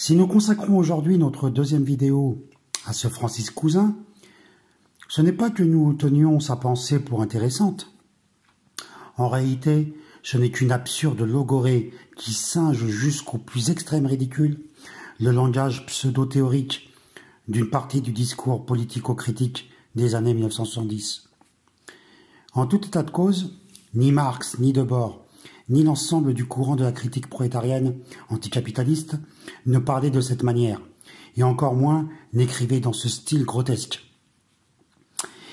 Si nous consacrons aujourd'hui notre deuxième vidéo à ce Francis Cousin, ce n'est pas que nous tenions sa pensée pour intéressante. En réalité, ce n'est qu'une absurde logorée qui singe jusqu'au plus extrême ridicule le langage pseudo-théorique d'une partie du discours politico-critique des années 1970. En tout état de cause, ni Marx, ni Debord, ni l'ensemble du courant de la critique prolétarienne anticapitaliste ne parlaient de cette manière, et encore moins n'écrivaient dans ce style grotesque.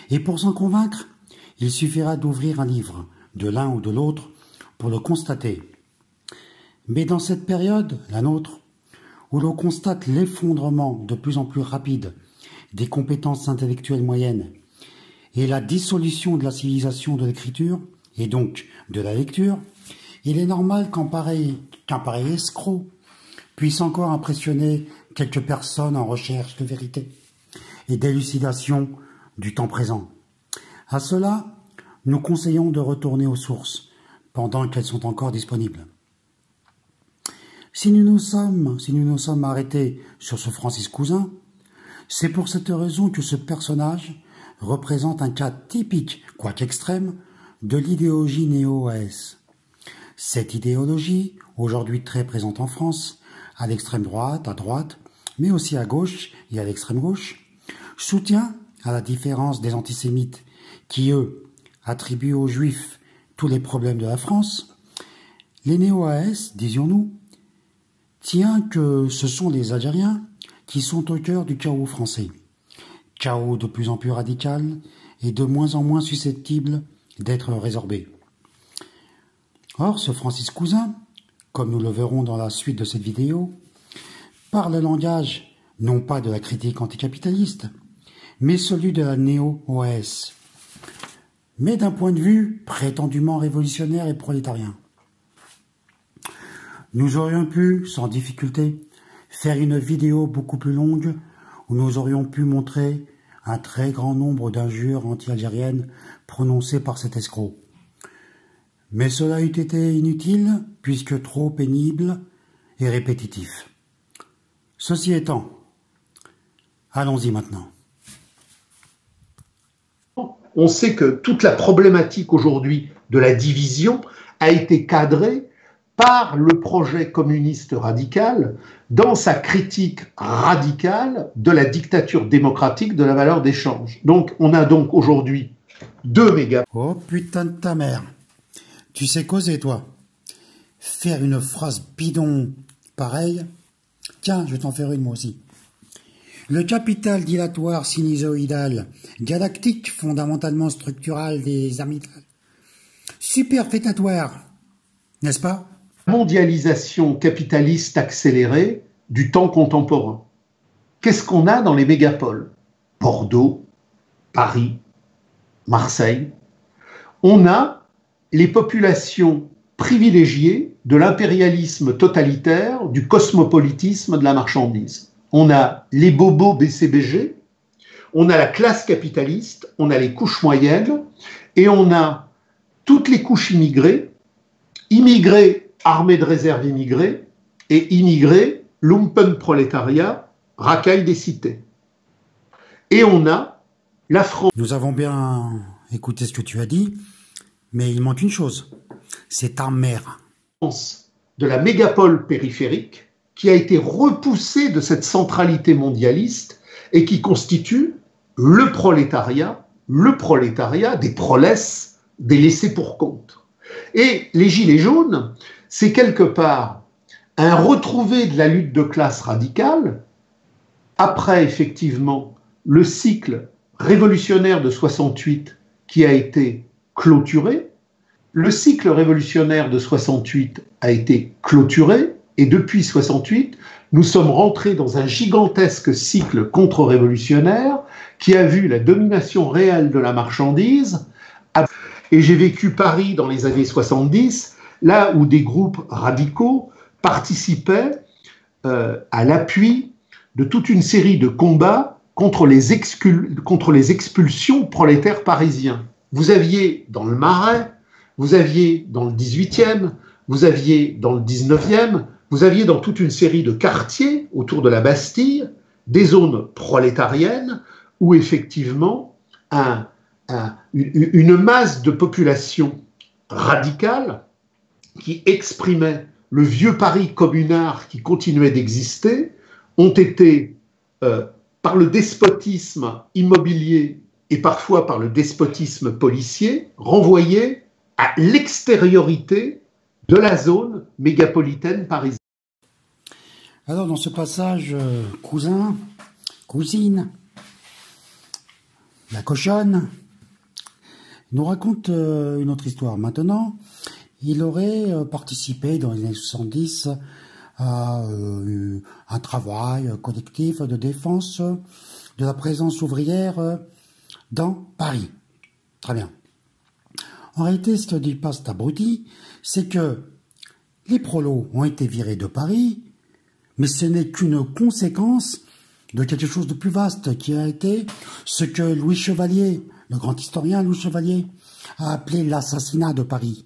Et pour s'en convaincre, il suffira d'ouvrir un livre, de l'un ou de l'autre, pour le constater. Mais dans cette période, la nôtre, où l'on constate l'effondrement de plus en plus rapide des compétences intellectuelles moyennes et la dissolution de la civilisation de l'écriture, et donc de la lecture, il est normal qu'un pareil escroc puisse encore impressionner quelques personnes en recherche de vérité et d'élucidation du temps présent. À cela, nous conseillons de retourner aux sources pendant qu'elles sont encore disponibles. Si nous nous sommes arrêtés sur ce Francis Cousin, c'est pour cette raison que ce personnage représente un cas typique, quoique extrême, de l'idéologie néo-AS. Cette idéologie, aujourd'hui très présente en France, à l'extrême droite, à droite, mais aussi à gauche et à l'extrême gauche, soutient, à la différence des antisémites qui, eux, attribuent aux Juifs tous les problèmes de la France, les néo-AS, disions-nous, tient que ce sont les Algériens qui sont au cœur du chaos français. Chaos de plus en plus radical et de moins en moins susceptible d'être résorbé. Or, ce Francis Cousin, comme nous le verrons dans la suite de cette vidéo, parle le langage non pas de la critique anticapitaliste, mais celui de la néo-OAS, mais d'un point de vue prétendument révolutionnaire et prolétarien. Nous aurions pu, sans difficulté, faire une vidéo beaucoup plus longue où nous aurions pu montrer un très grand nombre d'injures anti-algériennes prononcées par cet escroc. Mais cela eût été inutile puisque trop pénible et répétitif. Ceci étant, allons-y maintenant. On sait que toute la problématique aujourd'hui de la division a été cadrée par le projet communiste radical dans sa critique radicale de la dictature démocratique de la valeur d'échange. Donc on a donc aujourd'hui deux méga... Oh putain de ta mère! Tu sais causer, toi? Faire une phrase bidon pareille? Tiens, je vais t'en faire une moi aussi. Le capital dilatoire sinusoïdal, galactique, fondamentalement structural des amygdales. Superfétatoire, n'est-ce pas? Mondialisation capitaliste accélérée du temps contemporain. Qu'est-ce qu'on a dans les mégapoles? Bordeaux, Paris, Marseille. On a les populations privilégiées de l'impérialisme totalitaire, du cosmopolitisme de la marchandise. On a les bobos BCBG, on a la classe capitaliste, on a les couches moyennes, et on a toutes les couches immigrées, immigrés, armée de réserve immigrés, et immigrés, lumpenprolétariat, racaille des cités. Et on a la France. Nous avons bien écouté ce que tu as dit, mais il manque une chose, c'est ta mère. De la mégapole périphérique, qui a été repoussée de cette centralité mondialiste et qui constitue le prolétariat des prolesses, des laissés pour compte. Et les Gilets jaunes, c'est quelque part un retrouvé de la lutte de classe radicale, après effectivement le cycle révolutionnaire de 68 qui a été clôturé. Le cycle révolutionnaire de 68 a été clôturé, et depuis 68, nous sommes rentrés dans un gigantesque cycle contre-révolutionnaire qui a vu la domination réelle de la marchandise. Et j'ai vécu Paris dans les années 70, là où des groupes radicaux participaient à l'appui de toute une série de combats contre les expulsions prolétaires parisiens. Vous aviez dans le Marais, vous aviez dans le 18e, vous aviez dans le 19e vous aviez dans toute une série de quartiers autour de la Bastille des zones prolétariennes où effectivement une masse de population radicale qui exprimait le vieux Paris communard qui continuait d'exister ont été, par le despotisme immobilier et parfois par le despotisme policier, renvoyés à l'extériorité de la zone mégapolitaine parisienne. Alors dans ce passage, cousin, cousine, la cochonne, nous raconte une autre histoire. Maintenant, il aurait participé dans les années 70 à un travail collectif de défense de la présence ouvrière dans Paris. Très bien. En réalité, ce que dit pas cet abruti, c'est que les prolos ont été virés de Paris, mais ce n'est qu'une conséquence de quelque chose de plus vaste qui a été ce que Louis Chevalier, le grand historien Louis Chevalier, a appelé l'assassinat de Paris.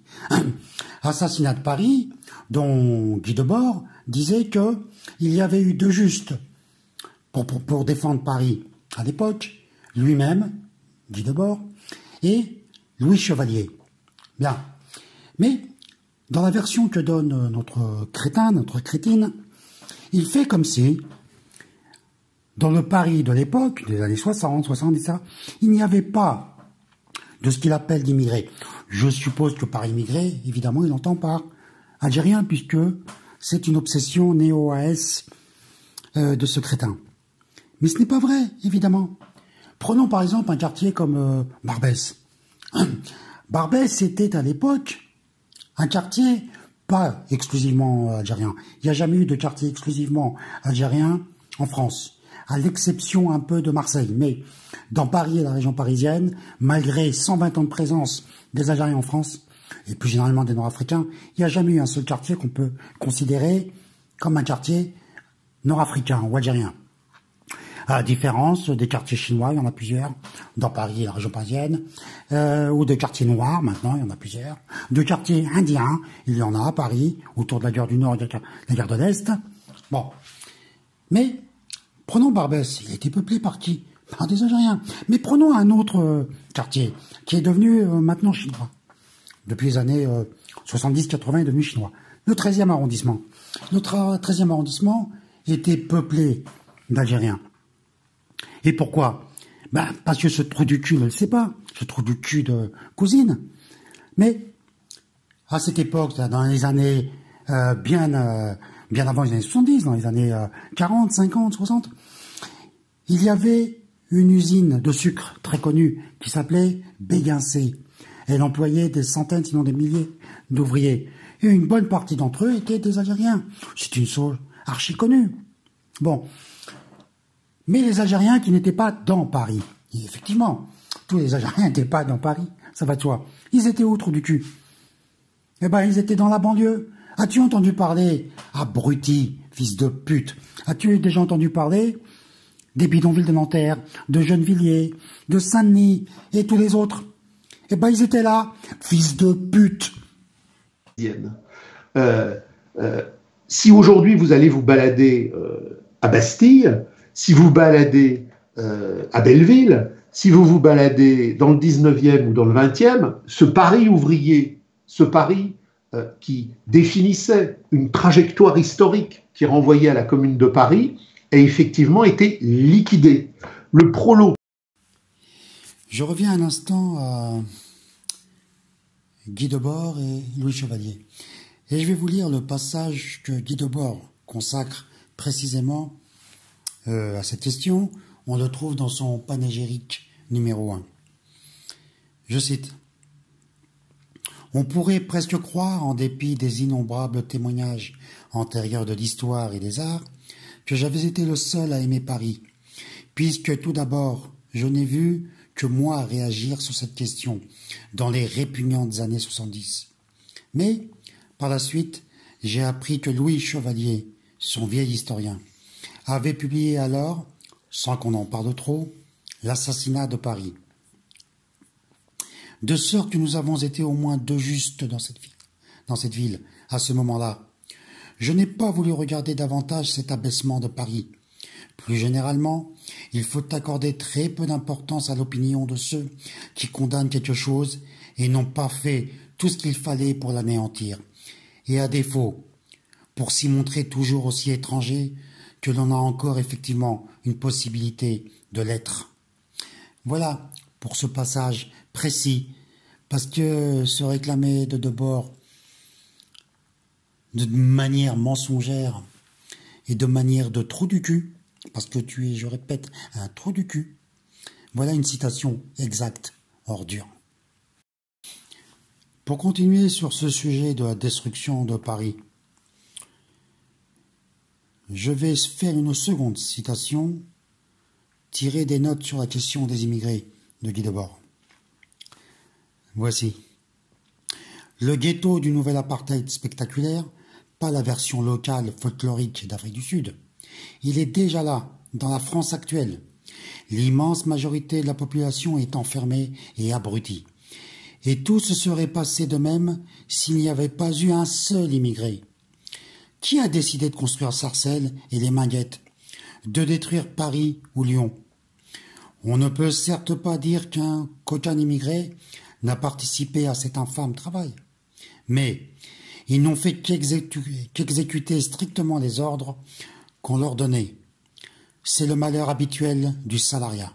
Assassinat de Paris, dont Guy Debord disait que il y avait eu deux justes pour défendre Paris à l'époque, lui-même, Guy Debord, et Louis Chevalier. Bien. Mais, dans la version que donne notre crétin, notre crétine, il fait comme si, dans le Paris de l'époque, des années 60, 70, il n'y avait pas de ce qu'il appelle d'immigrés. Je suppose que par immigré, évidemment, il entend par algérien, puisque c'est une obsession néo-AS de ce crétin. Mais ce n'est pas vrai, évidemment. Prenons par exemple un quartier comme Barbès. Barbès était à l'époque un quartier pas exclusivement algérien. Il n'y a jamais eu de quartier exclusivement algérien en France, à l'exception un peu de Marseille. Mais dans Paris et la région parisienne, malgré 120 ans de présence des Algériens en France, et plus généralement des Nord-Africains, il n'y a jamais eu un seul quartier qu'on peut considérer comme un quartier nord-africain ou algérien. À la différence des quartiers chinois, il y en a plusieurs, dans Paris et la région parisienne, ou de quartiers noirs, maintenant, il y en a plusieurs, de quartiers indiens, il y en a à Paris, autour de la gare du Nord et de la gare de l'Est. Bon. Mais, prenons Barbès, il a été peuplé par qui? Par des Algériens. Mais prenons un autre quartier, qui est devenu maintenant chinois. Depuis les années 70-80, il est devenu chinois. Le 13e arrondissement. Notre 13e arrondissement était peuplé d'Algériens. Et pourquoi? Ben, parce que ce trou du cul ne le sait pas, ce trou du cul de cousine. Mais, à cette époque, dans les années bien avant les années 70, dans les années 40, 50, 60, il y avait une usine de sucre très connue qui s'appelait Béguincé. Elle employait des centaines, sinon des milliers d'ouvriers. Et une bonne partie d'entre eux étaient des Algériens. C'est une chose archi connue. Bon. Mais les Algériens qui n'étaient pas dans Paris. Et effectivement, tous les Algériens n'étaient pas dans Paris, ça va de soi. Ils étaient au trou du cul. Eh ben, ils étaient dans la banlieue. As-tu entendu parler, abruti, fils de pute, as-tu déjà entendu parler des bidonvilles de Nanterre, de Gennevilliers, de Saint-Denis et tous les autres? Eh ben, ils étaient là, fils de pute. Si aujourd'hui vous allez vous balader à Bastille, si vous baladez à Belleville, si vous vous baladez dans le 19e ou dans le 20e, ce Paris ouvrier, ce Paris qui définissait une trajectoire historique qui renvoyait à la Commune de Paris, a effectivement été liquidé. Le prolo. Je reviens un instant à Guy Debord et Louis Chevalier. Et je vais vous lire le passage que Guy Debord consacre précisément à cette question. On le trouve dans son panégyrique numéro 1. Je cite. « On pourrait presque croire, en dépit des innombrables témoignages antérieurs de l'histoire et des arts, que j'avais été le seul à aimer Paris, puisque tout d'abord, je n'ai vu que moi réagir sur cette question dans les répugnantes années 70. Mais, par la suite, j'ai appris que Louis Chevalier, son vieil historien, avait publié alors, sans qu'on en parle trop, l'assassinat de Paris. De sorte que nous avons été au moins deux justes dans cette ville, à ce moment-là. je n'ai pas voulu regarder davantage cet abaissement de Paris. Plus généralement, il faut accorder très peu d'importance à l'opinion de ceux qui condamnent quelque chose et n'ont pas fait tout ce qu'il fallait pour l'anéantir. Et à défaut, pour s'y montrer toujours aussi étranger que l'on a encore effectivement une possibilité de l'être. Voilà pour ce passage précis, parce que se réclamer de Debord de manière mensongère et de manière de trou du cul, parce que tu es, je répète, un trou du cul. Voilà une citation exacte, ordure. Pour continuer sur ce sujet de la destruction de Paris, je vais faire une seconde citation tirée des notes sur la question des immigrés de Guy Debord. Voici. Le ghetto du nouvel apartheid spectaculaire, pas la version locale folklorique d'Afrique du Sud. Il est déjà là, dans la France actuelle. L'immense majorité de la population est enfermée et abrutie. Et tout se serait passé de même s'il n'y avait pas eu un seul immigré. Qui a décidé de construire Sarcelles et les Minguettes, de détruire Paris ou Lyon? On ne peut certes pas dire qu'aucun immigré n'a participé à cet infâme travail. Mais ils n'ont fait qu'exécuter strictement les ordres qu'on leur donnait. C'est le malheur habituel du salariat.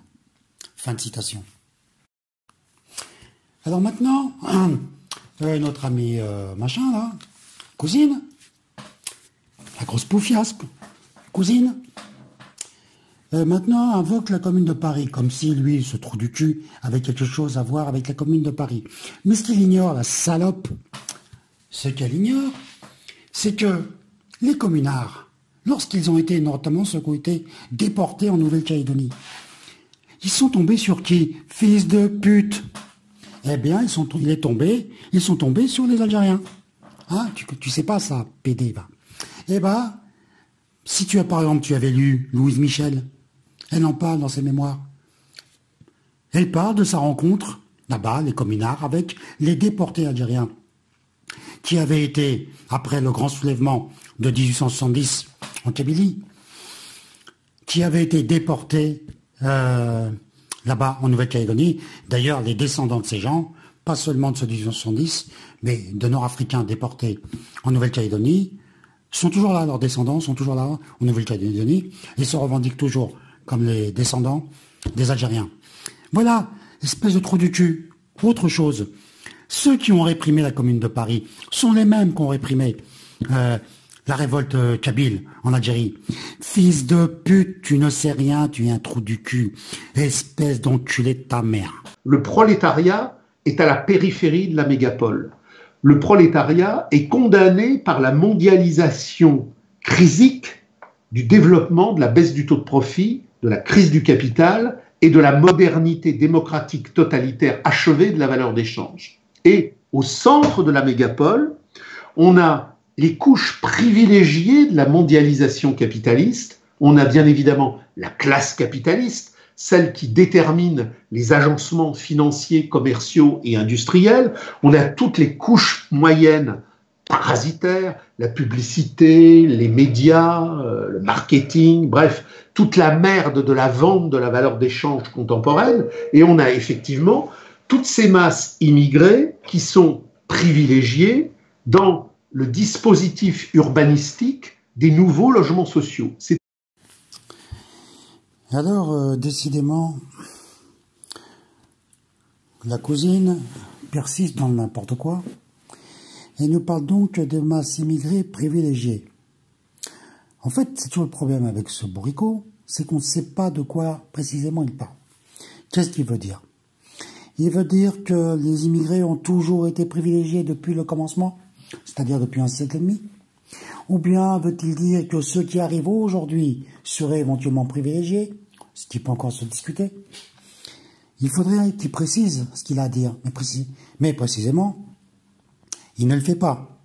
Fin de citation. Alors maintenant, notre ami machin là, cousine, la grosse poufiasque, cousine, maintenant invoque la Commune de Paris, comme si lui, ce trou du cul, avait quelque chose à voir avec la Commune de Paris. Mais ce qu'il ignore, la salope, ce qu'elle ignore, c'est que les communards, lorsqu'ils ont été, notamment ceux qui ont été déportés en Nouvelle-Calédonie, ils sont tombés sur qui? Fils de pute. Eh bien, ils sont tombés sur les Algériens. Hein, tu sais pas ça, PD, va. Eh ben, si tu as, par exemple, tu avais lu Louise Michel, elle en parle dans ses mémoires. Elle parle de sa rencontre, là-bas, les communards, avec les déportés algériens, qui avaient été, après le grand soulèvement de 1870 en Kabylie, qui avaient été déportés là-bas en Nouvelle-Calédonie. D'ailleurs, les descendants de ces gens, pas seulement de ceux de 1870, mais de Nord-Africains déportés en Nouvelle-Calédonie, sont toujours là, leurs descendants sont toujours là en Nouvelle-Calédonie, et se revendiquent toujours comme les descendants des Algériens. Voilà, espèce de trou du cul. Autre chose, ceux qui ont réprimé la Commune de Paris sont les mêmes qui ont réprimé la révolte kabyle en Algérie. Fils de pute, tu ne sais rien, tu es un trou du cul. Espèce d'enculé de ta mère. Le prolétariat est à la périphérie de la mégapole. Le prolétariat est condamné par la mondialisation crisique du développement, de la baisse du taux de profit, de la crise du capital et de la modernité démocratique totalitaire achevée de la valeur d'échange. Et au centre de la mégapole, on a les couches privilégiées de la mondialisation capitaliste. On a bien évidemment la classe capitaliste, celle qui détermine les agencements financiers, commerciaux et industriels. On a toutes les couches moyennes parasitaires, la publicité, les médias, le marketing, bref, toute la merde de la vente de la valeur d'échange contemporaine. Et on a effectivement toutes ces masses immigrées qui sont privilégiées dans le dispositif urbanistique des nouveaux logements sociaux. Alors, décidément, la cousine persiste dans le n'importe quoi et nous parle donc de masse immigrée privilégiée. En fait, c'est toujours le problème avec ce bourricot, c'est qu'on ne sait pas de quoi précisément il parle. Qu'est-ce qu'il veut dire? Il veut dire que les immigrés ont toujours été privilégiés depuis le commencement, c'est-à-dire depuis un siècle et demi? Ou bien veut-il dire que ceux qui arrivent aujourd'hui seraient éventuellement privilégiés, ce qui peut encore se discuter? Il faudrait qu'il précise ce qu'il a à dire, mais précisément, il ne le fait pas.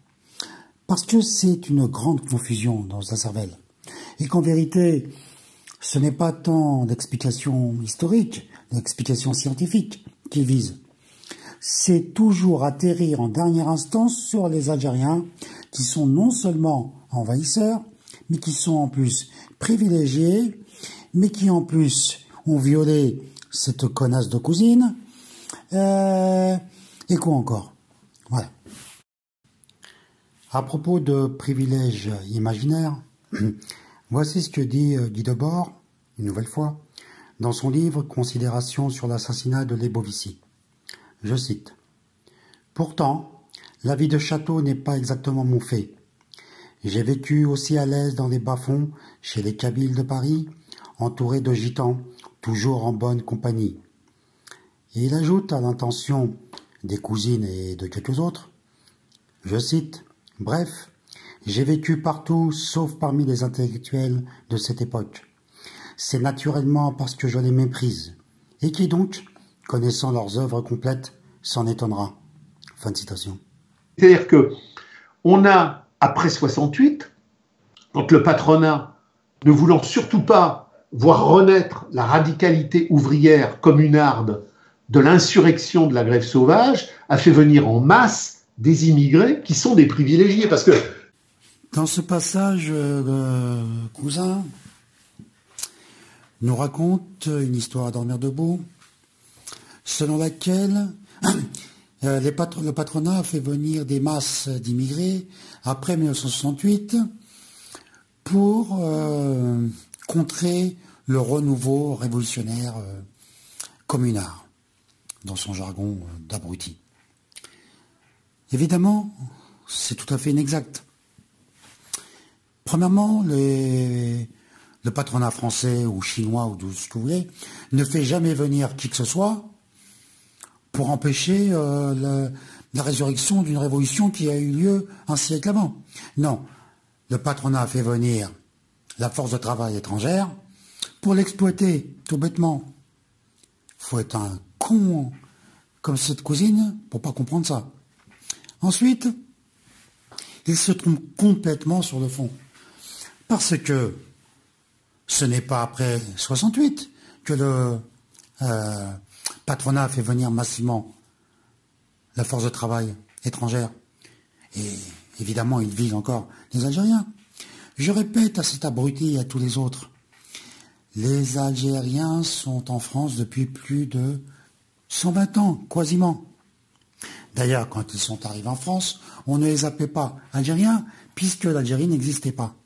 Parce que c'est une grande confusion dans sa cervelle. Et qu'en vérité, ce n'est pas tant d'explications historiques, d'explications scientifiques qu'il vise. c'est toujours atterrir en dernière instance sur les Algériens qui sont non seulement envahisseurs, mais qui sont en plus privilégiés, mais qui en plus ont violé cette connasse de cousine. Et quoi encore? Voilà. À propos de privilèges imaginaires, voici ce que dit Guy Debord, une nouvelle fois, dans son livre « Considérations sur l'assassinat de Lebovici ». Je cite. « Pourtant, la vie de château n'est pas exactement mon fait. J'ai vécu aussi à l'aise dans les bas-fonds, chez les Kabyles de Paris, entouré de gitans, toujours en bonne compagnie. » Et il ajoute à l'intention des cousines et de quelques autres, je cite, « Bref, j'ai vécu partout, sauf parmi les intellectuels de cette époque. C'est naturellement parce que je les méprise. Et qui donc, connaissant leurs œuvres complètes, s'en étonnera. » Fin de citation. C'est-à-dire que on a, après 68, quand le patronat, ne voulant surtout pas voir renaître la radicalité ouvrière communarde de l'insurrection de la grève sauvage, a fait venir en masse des immigrés qui sont des privilégiés. Parce que dans ce passage, Cousin nous raconte une histoire à dormir debout, selon laquelle le patronat a fait venir des masses d'immigrés après 1968 pour contrer le renouveau révolutionnaire communard, dans son jargon d'abruti. Évidemment, c'est tout à fait inexact. Premièrement, le patronat français ou chinois ou tout ce que vous voulez ne fait jamais venir qui que ce soit pour empêcher la résurrection d'une révolution qui a eu lieu un siècle avant. Non, le patronat a fait venir la force de travail étrangère pour l'exploiter, tout bêtement. Il faut être un con comme cette cousine pour pas comprendre ça. Ensuite, il se trompe complètement sur le fond. Parce que ce n'est pas après 68 que le patronat a fait venir massivement la force de travail étrangère. Et évidemment, il vise encore les Algériens. Je répète à cet abruti et à tous les autres, les Algériens sont en France depuis plus de 120 ans, quasiment. D'ailleurs, quand ils sont arrivés en France, on ne les appelait pas Algériens, puisque l'Algérie n'existait pas.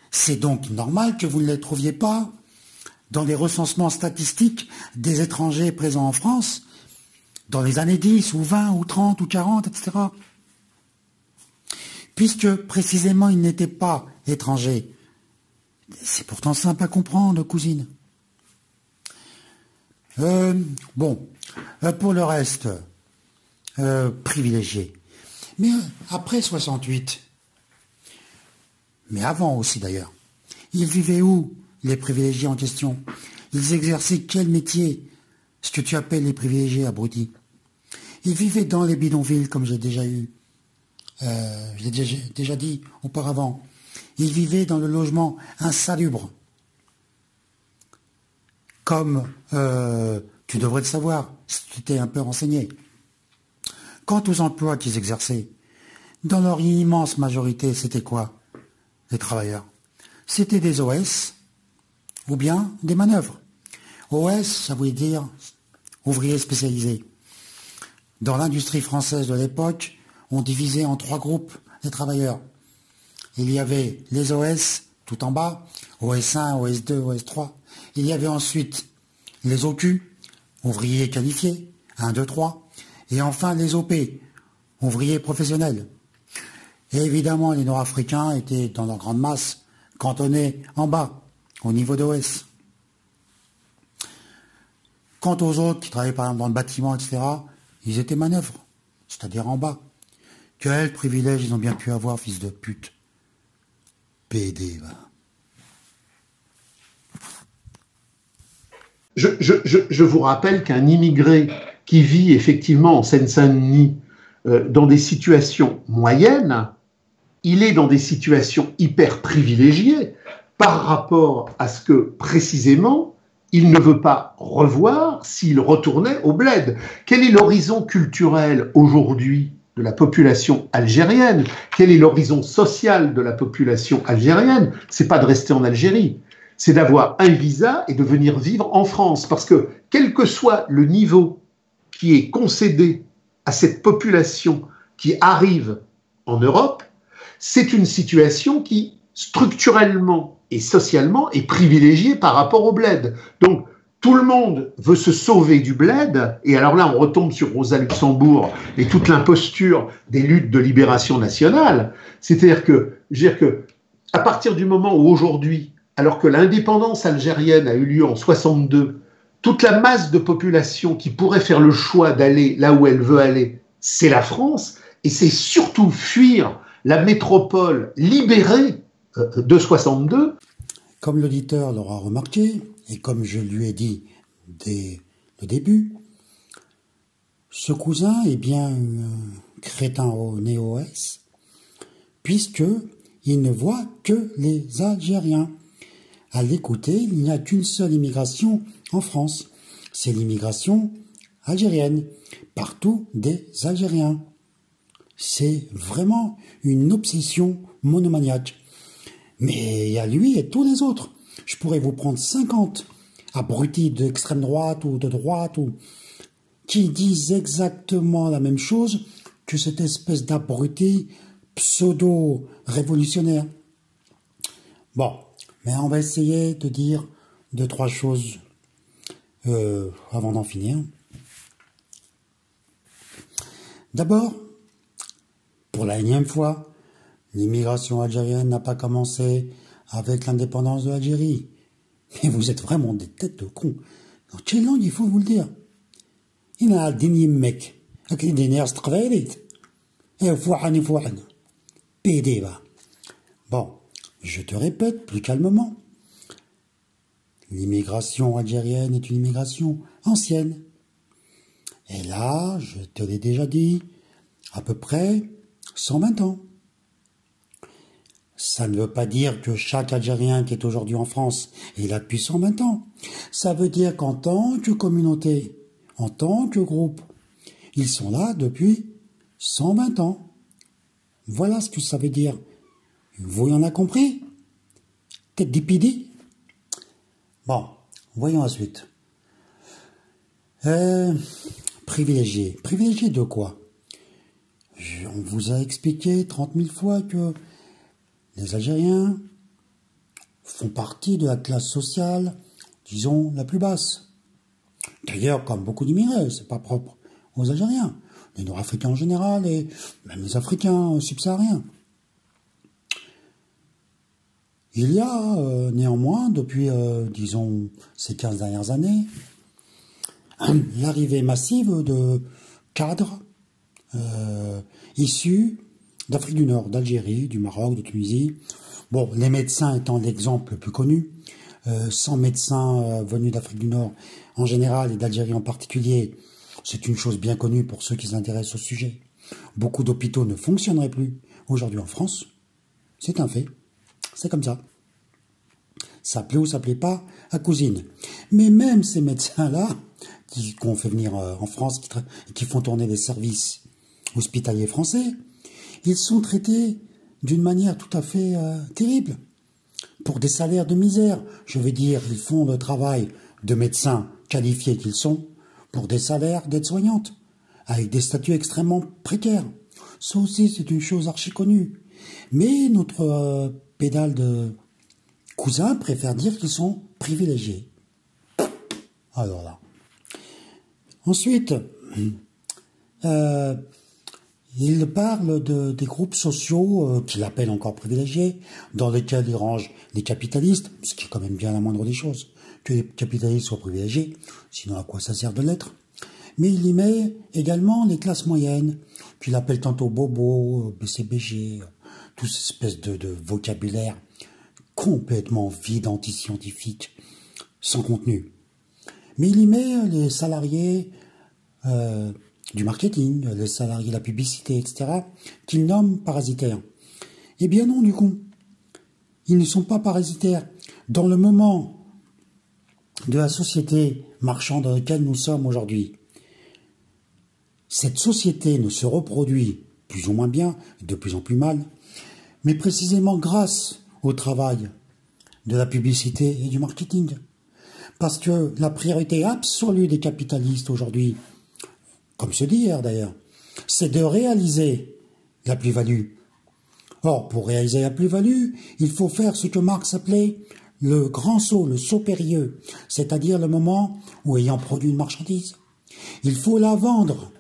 C'est donc normal que vous ne les trouviez pas dans les recensements statistiques des étrangers présents en France, dans les années 10, ou 20, ou 30, ou 40, etc. Puisque, précisément, ils n'étaient pas étrangers. C'est pourtant simple à comprendre, cousine. Pour le reste, privilégié. Mais après 68, mais avant aussi d'ailleurs, ils vivaient où, les privilégiés en question? Ils exerçaient quel métier? Ce que tu appelles les privilégiés, abrutis. Ils vivaient dans les bidonvilles, comme j'ai déjà déjà dit auparavant. Ils vivaient dans le logement insalubre. Comme tu devrais le savoir, si tu t'es un peu renseigné. Quant aux emplois qu'ils exerçaient, dans leur immense majorité, c'était quoi, les travailleurs? C'était des OS, ou bien des manœuvres. OS, ça voulait dire ouvriers spécialisés. Dans l'industrie française de l'époque, on divisait en 3 groupes les travailleurs. Il y avait les OS, tout en bas, OS1, OS2, OS3. Il y avait ensuite les OQ, ouvriers qualifiés, 1, 2, 3. Et enfin les OP, ouvriers professionnels. Et évidemment, les Nord-Africains étaient dans leur grande masse cantonnés en bas, au niveau d'OS. Quant aux autres qui travaillaient par exemple dans le bâtiment, etc., ils étaient manœuvres, c'est-à-dire en bas. Quel privilège ils ont bien pu avoir, fils de pute. PD, va. Je vous rappelle qu'un immigré qui vit effectivement en Seine-Saint-Denis dans des situations moyennes, il est dans des situations hyper privilégiées par rapport à ce que précisément il ne veut pas revoir s'il retournait au bled. Quel est l'horizon culturel aujourd'hui de la population algérienne? Quel est l'horizon social de la population algérienne? C'est pas de rester en Algérie, c'est d'avoir un visa et de venir vivre en France. Parce que quel que soit le niveau qui est concédé à cette population qui arrive en Europe, c'est une situation qui, structurellement et socialement, est privilégiée par rapport au bled. Donc, tout le monde veut se sauver du bled, et alors là, on retombe sur Rosa Luxembourg et toute l'imposture des luttes de libération nationale. C'est-à-dire que, à partir du moment où aujourd'hui, alors que l'indépendance algérienne a eu lieu en 62, toute la masse de population qui pourrait faire le choix d'aller là où elle veut aller, c'est la France, et c'est surtout fuir la métropole libérée de 62. Comme l'auditeur l'aura remarqué, et comme je lui ai dit dès le début, ce cousin est bien un crétin néo-S, puisqu'il ne voit que les Algériens. À l'écouter, il n'y a qu'une seule immigration en France, c'est l'immigration algérienne, partout des Algériens. C'est vraiment une obsession monomaniaque. Mais il y a lui et tous les autres. Je pourrais vous prendre 50 abrutis d'extrême droite ou de droite ou qui disent exactement la même chose que cette espèce d'abruti pseudo-révolutionnaire. Bon, mais on va essayer de dire 2-3 choses avant d'en finir. D'abord, pour la énième fois, l'immigration algérienne n'a pas commencé avec l'indépendance de l'Algérie. Mais vous êtes vraiment des têtes de cons. Dans quelle langue il faut vous le dire? Il y a des mec, avec des nerfs travaillés. Et fouane. PD va. Bon, je te répète plus calmement. L'immigration algérienne est une immigration ancienne. Et là, je te l'ai déjà dit, à peu près 120 ans. Ça ne veut pas dire que chaque Algérien qui est aujourd'hui en France est là depuis 120 ans. Ça veut dire qu'en tant que communauté, en tant que groupe, ils sont là depuis 120 ans. Voilà ce que ça veut dire. Vous y en avez compris? Tête d'épidie? Bon, voyons la suite. Privilégié. Privilégié de quoi? On vous a expliqué 30 000 fois que les Algériens font partie de la classe sociale, disons, la plus basse. D'ailleurs, comme beaucoup d'immigrés, c'est pas propre aux Algériens, les Nord-Africains en général et même les Africains subsahariens. Il y a néanmoins, depuis, disons, ces 15 dernières années, l'arrivée massive de cadres issus d'Afrique du Nord, d'Algérie, du Maroc, de Tunisie. Bon, les médecins étant l'exemple le plus connu, 100 médecins venus d'Afrique du Nord en général et d'Algérie en particulier, c'est une chose bien connue pour ceux qui s'intéressent au sujet. Beaucoup d'hôpitaux ne fonctionneraient plus aujourd'hui en France, c'est un fait, c'est comme ça. Ça plaît ou ça plaît pas à cousine. Mais même ces médecins-là, qu'on fait venir en France, qui font tourner les services hospitaliers français, ils sont traités d'une manière tout à fait terrible, pour des salaires de misère. Je veux dire, ils font le travail de médecins qualifiés qu'ils sont, pour des salaires d'aides-soignantes, avec des statuts extrêmement précaires. Ça aussi, c'est une chose archi connue. Mais notre pédale de cousin préfère dire qu'ils sont privilégiés. Alors là. Ensuite, il parle des groupes sociaux qu'il appelle encore privilégiés, dans lesquels il range les capitalistes, ce qui est quand même bien la moindre des choses, que les capitalistes soient privilégiés, sinon à quoi ça sert de l'être. Mais il y met également les classes moyennes, qu'il appelle tantôt bobo, BCBG, toute cette espèce de vocabulaire complètement vide, anti-scientifique, sans contenu. Mais il y met les salariés du marketing, les salariés de la publicité, etc., qu'il nomme parasitaires. Eh bien non, du coup. Ils ne sont pas parasitaires. Dans le moment de la société marchande dans laquelle nous sommes aujourd'hui. Cette société ne se reproduit plus ou moins bien, de plus en plus mal, mais précisément grâce au travail de la publicité et du marketing. Parce que la priorité absolue des capitalistes aujourd'hui, comme se dit hier d'ailleurs, c'est de réaliser la plus-value. Or, pour réaliser la plus-value, il faut faire ce que Marx appelait le grand saut, le saut périlleux, c'est-à-dire le moment où, ayant produit une marchandise, il faut la vendre.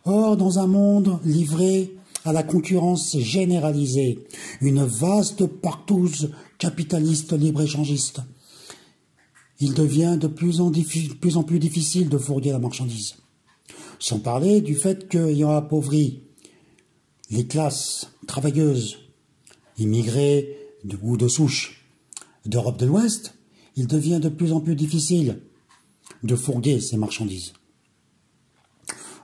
Or, dans un monde livré à la concurrence généralisée, une vaste partouze capitaliste libre-échangiste, il devient de plus en plus difficile de fourguer la marchandise. Sans parler du fait qu'ayant appauvri les classes travailleuses, immigrées ou de souche d'Europe de l'Ouest, il devient de plus en plus difficile de fourguer ces marchandises.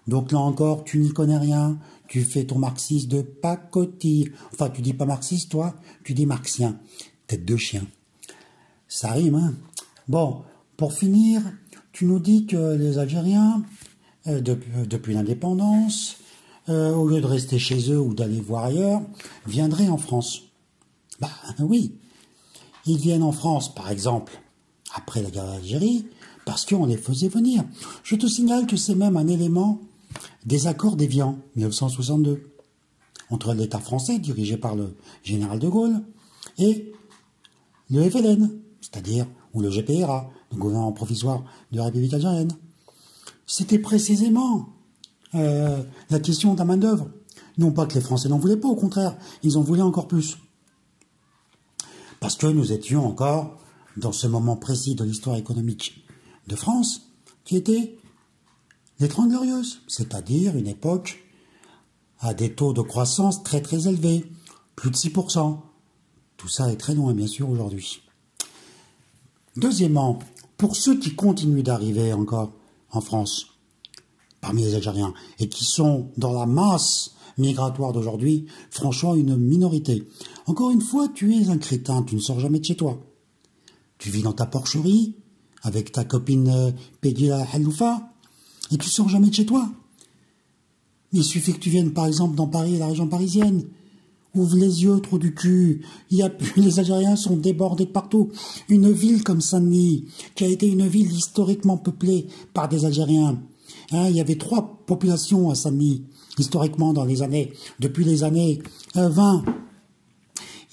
Donc là encore, tu n'y connais rien, tu fais ton marxiste de pacotille. Enfin, tu dis pas marxiste, toi, tu dis marxien. Tête de chien. Ça rime, hein. Bon, pour finir, tu nous dis que les Algériens, depuis l'indépendance, au lieu de rester chez eux ou d'aller voir ailleurs, viendraient en France. Bah oui, ils viennent en France, par exemple, après la guerre d'Algérie, parce qu'on les faisait venir. Je te signale que c'est même un élément des accords d'Évian, 1962, entre l'État français, dirigé par le général de Gaulle, et le FLN, c'est-à-dire, ou le GPRA, le gouvernement provisoire de la République algérienne. C'était précisément la question de la main-d'œuvre. Non pas que les Français n'en voulaient pas, au contraire, ils en voulaient encore plus. Parce que nous étions encore dans ce moment précis de l'histoire économique de France, qui était les 30 Glorieuses, c'est-à-dire une époque à des taux de croissance très très élevés, plus de 6%. Tout ça est très loin, bien sûr, aujourd'hui. Deuxièmement, pour ceux qui continuent d'arriver encore en France, parmi les Algériens, et qui sont dans la masse migratoire d'aujourd'hui, franchement une minorité. Encore une fois, tu es un crétin, tu ne sors jamais de chez toi. Tu vis dans ta porcherie, avec ta copine Peggy la Haloufa, et tu sors jamais de chez toi. Il suffit que tu viennes par exemple dans Paris, la région parisienne. Ouvre les yeux, trou du cul. Les Algériens sont débordés de partout. Une ville comme Saint-Denis, qui a été une ville historiquement peuplée par des Algériens. Hein, il y avait 3 populations à Saint-Denis, historiquement, depuis les années 20.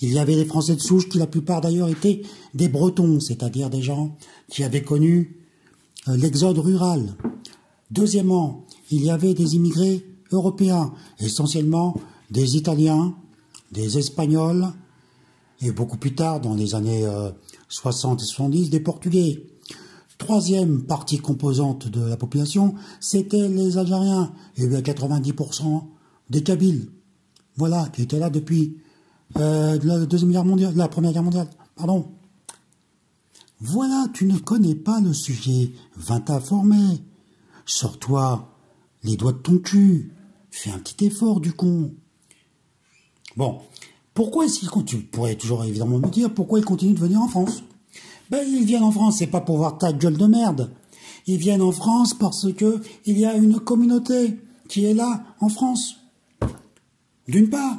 Il y avait les Français de souche, qui la plupart d'ailleurs étaient des Bretons, c'est-à-dire des gens qui avaient connu l'exode rural. Deuxièmement, il y avait des immigrés européens, essentiellement des Italiens, des Espagnols, et beaucoup plus tard, dans les années 60 et 70, des Portugais. Troisième partie composante de la population, c'était les Algériens. Il y avait 90% des Kabyles, voilà, qui étaient là depuis la Première Guerre mondiale, pardon. Voilà, tu ne connais pas le sujet, va t'informer. Sors-toi les doigts de ton cul, fais un petit effort du con. Bon, pourquoi est-ce qu'ils tu pourrais toujours évidemment me dire pourquoi ils continuent de venir en France? Ben, ils viennent en France, c'est pas pour voir ta gueule de merde. Ils viennent en France parce que il y a une communauté qui est là, en France. D'une part.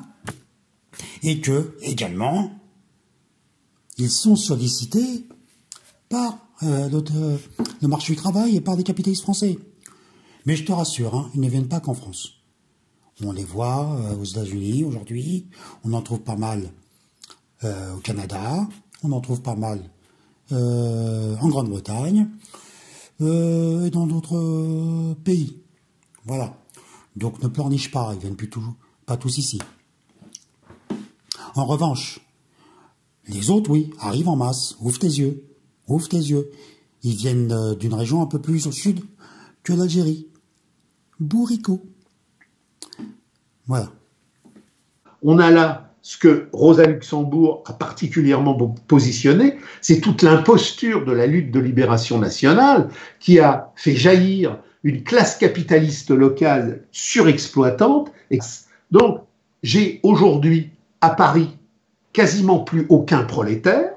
Et que, également, ils sont sollicités par le marché du travail et par des capitalistes français. Mais je te rassure, hein, ils ne viennent pas qu'en France. On les voit aux États-Unis aujourd'hui, on en trouve pas mal au Canada, on en trouve pas mal en Grande-Bretagne et dans d'autres pays. Voilà. Donc ne pleurniche pas, ils viennent pas tous ici. En revanche, les autres, oui, arrivent en masse. Ouvre tes yeux. Ouvre tes yeux. Ils viennent d'une région un peu plus au sud que l'Algérie. Bourrico. Voilà. On a là ce que Rosa Luxembourg a particulièrement positionné, c'est toute l'imposture de la lutte de libération nationale qui a fait jaillir une classe capitaliste locale surexploitante. Donc, j'ai aujourd'hui à Paris quasiment plus aucun prolétaire,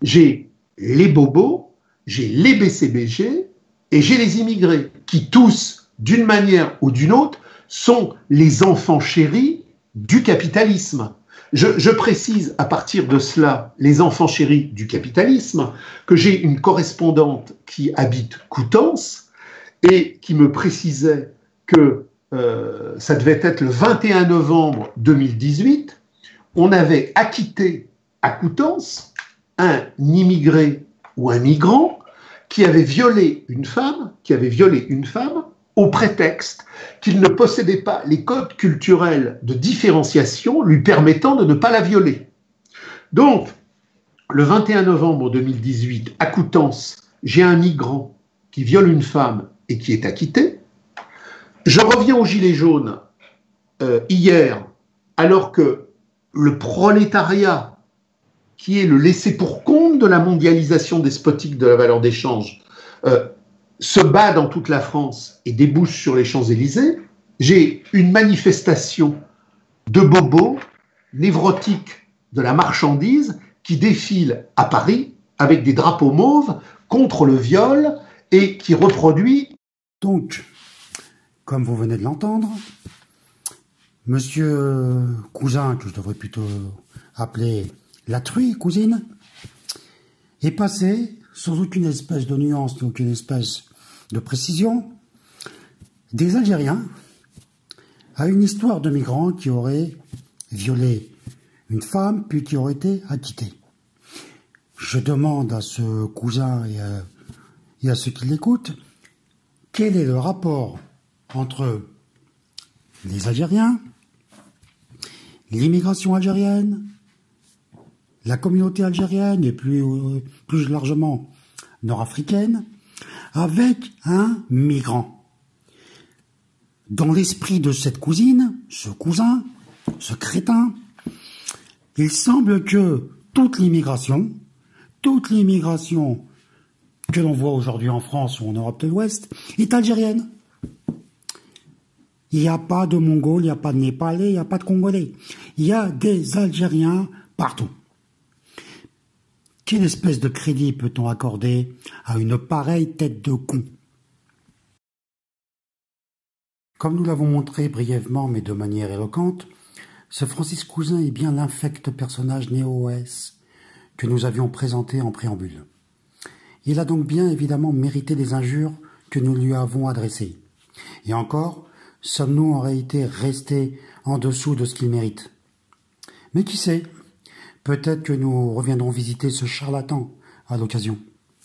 j'ai les bobos, j'ai les BCBG et j'ai les immigrés, qui tous, d'une manière ou d'une autre, sont les enfants chéris du capitalisme. Je précise à partir de cela, les enfants chéris du capitalisme, que j'ai une correspondante qui habite Coutances et qui me précisait que ça devait être le 21 novembre 2018, on avait acquitté à Coutances un immigré ou un migrant qui avait violé une femme, au prétexte qu'il ne possédait pas les codes culturels de différenciation lui permettant de ne pas la violer. Donc, le 21 novembre 2018, à Coutances, j'ai un migrant qui viole une femme et qui est acquitté. Je reviens aux Gilets jaunes hier, alors que le prolétariat, qui est le laissé-pour-compte de la mondialisation despotique de la valeur d'échange, se bat dans toute la France et débouche sur les Champs-Élysées. J'ai une manifestation de bobos névrotiques de la marchandise qui défile à Paris avec des drapeaux mauves contre le viol et qui reproduit. Donc, comme vous venez de l'entendre, Monsieur Cousin, que je devrais plutôt appeler la truie, cousine, est passé, sans aucune espèce de nuance, ni aucune espèce de précision, des Algériens à une histoire de migrants qui auraient violé une femme, puis qui auraient été acquittés. Je demande à ce cousin et à ceux qui l'écoutent, quel est le rapport entre les Algériens, l'immigration algérienne, la communauté algérienne et plus largement nord-africaine, avec un migrant. Dans l'esprit de cette cousine, ce cousin, ce crétin, il semble que toute l'immigration que l'on voit aujourd'hui en France ou en Europe de l'Ouest est algérienne. Il n'y a pas de Mongols, il n'y a pas de Népalais, il n'y a pas de Congolais. Il y a des Algériens partout. Quelle espèce de crédit peut-on accorder à une pareille tête de con? Comme nous l'avons montré brièvement, mais de manière éloquente, ce Francis Cousin est bien l'infect personnage néo-OS que nous avions présenté en préambule. Il a donc bien évidemment mérité les injures que nous lui avons adressées. Et encore, sommes-nous en réalité restés en dessous de ce qu'il mérite? Mais qui sait, peut-être que nous reviendrons visiter ce charlatan à l'occasion.